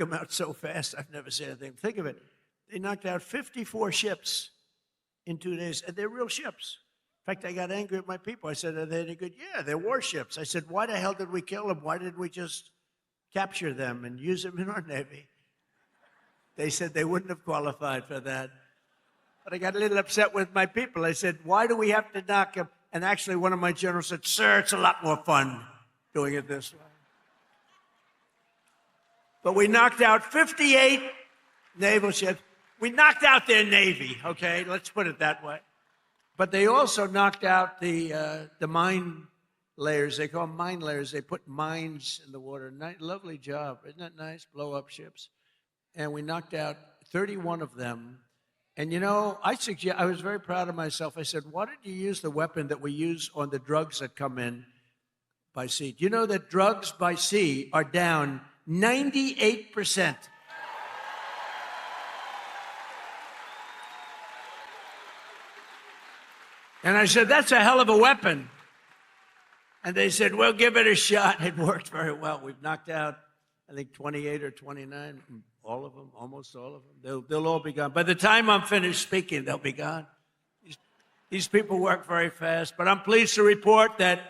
them out so fast, I've never seen anything. Think of it. They knocked out 54 ships in 2 days, and they're real ships. In fact, I got angry at my people. I said, are they any good? Yeah, they're warships. I said, why the hell did we kill them? Why didn't we just capture them and use them in our Navy? They said they wouldn't have qualified for that. But I got a little upset with my people. I said, why do we have to knock them? And actually, one of my generals said, sir, it's a lot more fun doing it this way. But we knocked out 58 naval ships. We knocked out their Navy, okay? Let's put it that way. But they also knocked out the mine layers. They call them mine layers. They put mines in the water. Lovely job. Isn't that nice? Blow up ships. And we knocked out 31 of them. And you know, I was very proud of myself. I said, why did you use the weapon that we use on the drugs that come in by sea? Do you know that drugs by sea are down 98%? And I said, that's a hell of a weapon. And they said, well, give it a shot. It worked very well. We've knocked out, I think, 28 or 29, all of them, almost all of them. They'll all be gone. By the time I'm finished speaking, they'll be gone. These people work very fast. But I'm pleased to report that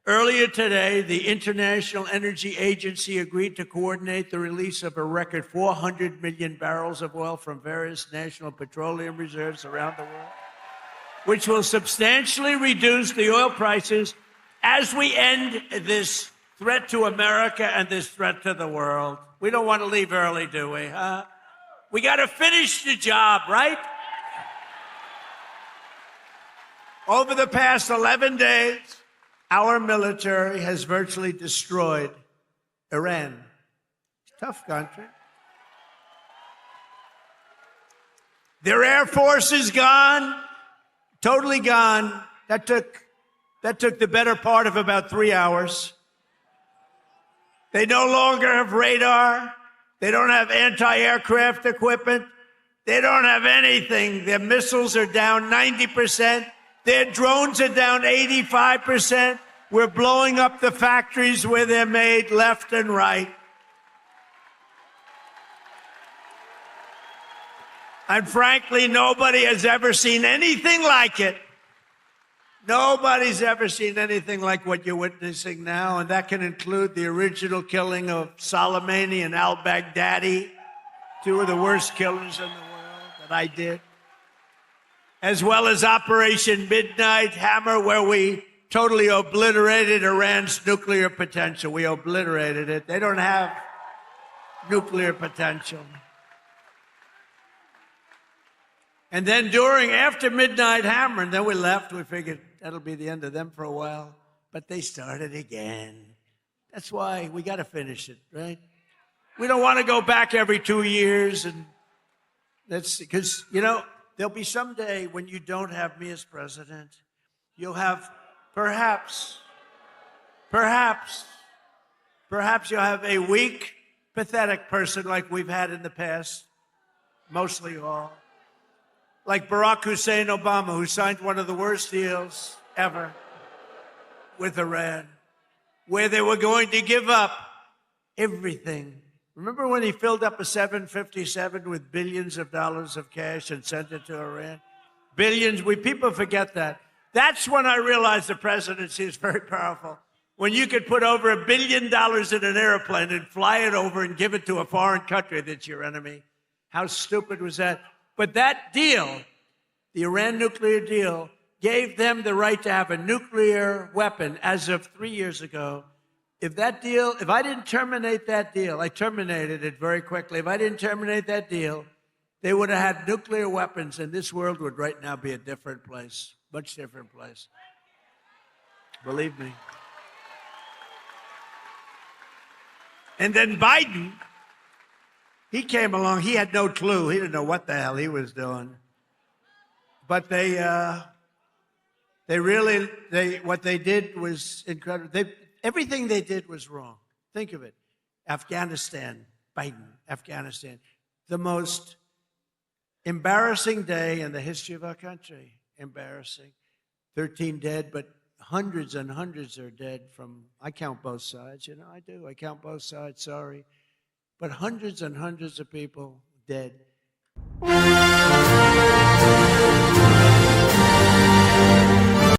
earlier today, the International Energy Agency agreed to coordinate the release of a record 400 million barrels of oil from various national petroleum reserves around the world, which will substantially reduce the oil prices as we end this threat to America and this threat to the world. We don't want to leave early, do we? We got to finish the job, right? Over the past 11 days, our military has virtually destroyed Iran. Tough country. Their air force is gone, totally gone. That took the better part of about 3 hours. They no longer have radar. They don't have anti-aircraft equipment. They don't have anything. Their missiles are down 90%. Their drones are down 85%. We're blowing up the factories where they're made left and right. And frankly, nobody has ever seen anything like it. Nobody's ever seen anything like what you're witnessing now, and that can include the original killing of Soleimani and al-Baghdadi, two of the worst killers in the world that I did, as well as Operation Midnight Hammer, where we totally obliterated Iran's nuclear potential. We obliterated it. They don't have nuclear potential. And then after Midnight Hammer, and then we left, we figured that'll be the end of them for a while. But they started again. That's why we got to finish it, right? We don't want to go back every 2 years. And that's because, you know, there'll be some day when you don't have me as president. You'll have perhaps you'll have a weak, pathetic person like we've had in the past, mostly all. Like Barack Hussein Obama, who signed one of the worst deals ever with Iran, where they were going to give up everything. Remember when he filled up a 757 with billions of dollars of cash and sent it to Iran? Billions. People forget that. That's when I realized the presidency is very powerful. When you could put over $1 billion in an airplane and fly it over and give it to a foreign country that's your enemy. How stupid was that? But that deal, the Iran nuclear deal, gave them the right to have a nuclear weapon as of 3 years ago. If I didn't terminate that deal, I terminated it very quickly. If I didn't terminate that deal, they would have had nuclear weapons, and this world would right now be a different place, much different place. Believe me. And then Biden, he came along. He had no clue. He didn't know what the hell he was doing. But what they did was incredible. Everything they did was wrong. Think of it. Afghanistan, Biden, Afghanistan. The most embarrassing day in the history of our country. Embarrassing. 13 dead, but hundreds and hundreds are dead from, I count both sides. You know, I do. I count both sides. Sorry. but hundreds and hundreds of people dead.